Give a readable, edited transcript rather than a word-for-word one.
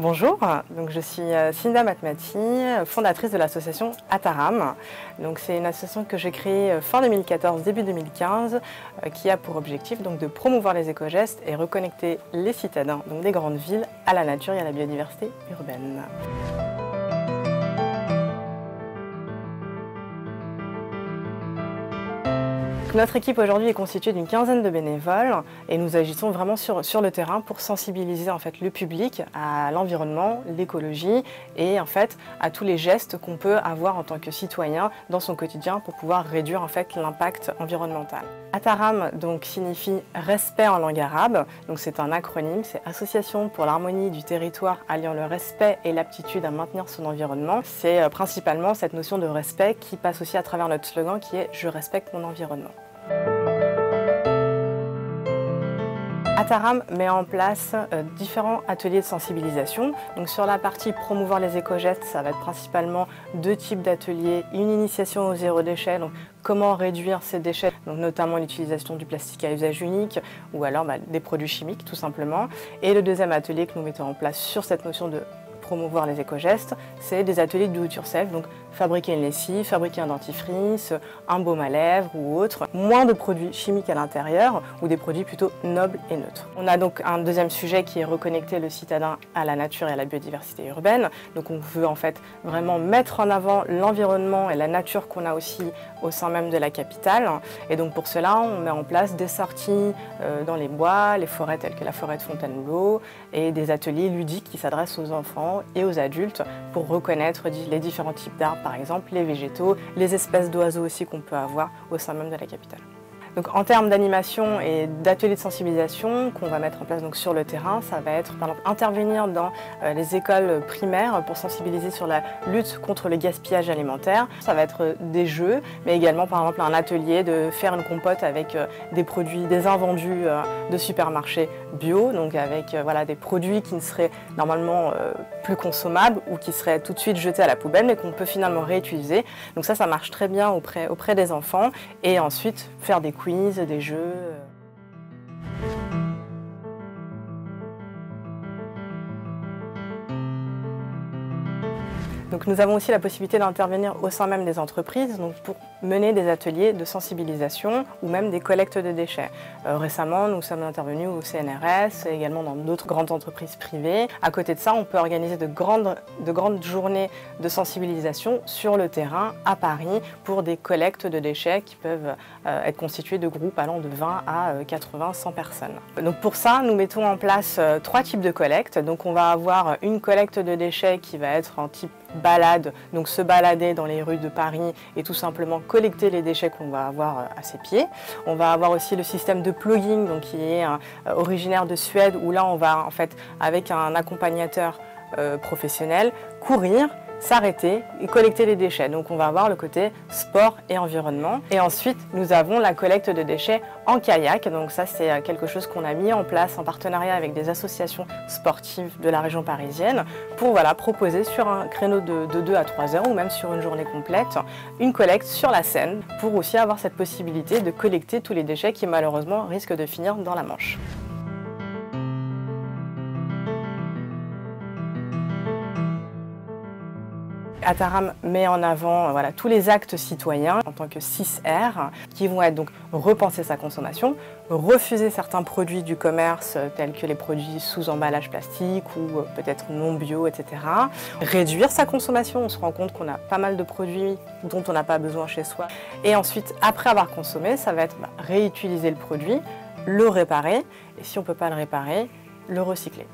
Bonjour, donc je suis Cinda Matmati, fondatrice de l'association Ataram. C'est une association que j'ai créée fin 2014, début 2015, qui a pour objectif de promouvoir les éco-gestes et reconnecter les citadins des grandes villes à la nature et à la biodiversité urbaine. Notre équipe aujourd'hui est constituée d'une quinzaine de bénévoles et nous agissons vraiment sur le terrain pour sensibiliser le public à l'environnement, l'écologie et à tous les gestes qu'on peut avoir en tant que citoyen dans son quotidien pour pouvoir réduire l'impact environnemental. Ataram signifie respect en langue arabe, c'est un acronyme, c'est Association pour l'harmonie du territoire alliant le respect et l'aptitude à maintenir son environnement. C'est principalement cette notion de respect qui passe aussi à travers notre slogan qui est « Je respecte mon environnement ». Ataram met en place différents ateliers de sensibilisation. Sur la partie promouvoir les éco-gestes, ça va être principalement deux types d'ateliers. Une initiation au zéro déchet, comment réduire ces déchets, notamment l'utilisation du plastique à usage unique ou alors des produits chimiques tout simplement. Et le deuxième atelier que nous mettons en place sur cette notion de promouvoir les éco-gestes, c'est des ateliers de do-it-yourself, fabriquer une lessive, fabriquer un dentifrice, un baume à lèvres ou autre. Moins de produits chimiques à l'intérieur ou des produits plutôt nobles et neutres. On a un deuxième sujet qui est reconnecter le citadin à la nature et à la biodiversité urbaine. On veut vraiment mettre en avant l'environnement et la nature qu'on a aussi au sein même de la capitale. Et pour cela, on met en place des sorties dans les bois, les forêts telles que la forêt de Fontainebleau et des ateliers ludiques qui s'adressent aux enfants et aux adultes pour reconnaître les différents types d'arbres, par exemple les végétaux, les espèces d'oiseaux aussi qu'on peut avoir au sein même de la capitale. En termes d'animation et d'ateliers de sensibilisation qu'on va mettre en place sur le terrain, ça va être par exemple intervenir dans les écoles primaires pour sensibiliser sur la lutte contre le gaspillage alimentaire. Ça va être des jeux, mais également par exemple un atelier de faire une compote avec des produits, des invendus de supermarchés bio, avec des produits qui ne seraient normalement plus consommables ou qui seraient tout de suite jetés à la poubelle, mais qu'on peut finalement réutiliser. Ça marche très bien auprès des enfants. Et ensuite, faire des quiz, des jeux. Nous avons aussi la possibilité d'intervenir au sein même des entreprises pour mener des ateliers de sensibilisation ou même des collectes de déchets. Récemment, nous sommes intervenus au CNRS et également dans d'autres grandes entreprises privées. À côté de ça, on peut organiser de grandes journées de sensibilisation sur le terrain à Paris pour des collectes de déchets qui peuvent être constituées de groupes allant de 20 à 80, 100 personnes. Pour ça, nous mettons en place trois types de collectes. On va avoir une collecte de déchets qui va être en type balade, se balader dans les rues de Paris et tout simplement collecter les déchets qu'on va avoir à ses pieds. On va avoir aussi le système de plugging qui est originaire de Suède où là on va avec un accompagnateur professionnel courir, s'arrêter et collecter les déchets. On va avoir le côté sport et environnement. Et ensuite, nous avons la collecte de déchets en kayak. Ça, c'est quelque chose qu'on a mis en place en partenariat avec des associations sportives de la région parisienne pour proposer sur un créneau de 2 à 3 heures ou même sur une journée complète, une collecte sur la Seine pour aussi avoir cette possibilité de collecter tous les déchets qui malheureusement risquent de finir dans la Manche. Ataram met en avant tous les actes citoyens en tant que 6R qui vont être repenser sa consommation, refuser certains produits du commerce tels que les produits sous emballage plastique ou peut-être non bio, etc. Réduire sa consommation, on se rend compte qu'on a pas mal de produits dont on n'a pas besoin chez soi. Et ensuite, après avoir consommé, ça va être réutiliser le produit, le réparer et si on ne peut pas le réparer, le recycler.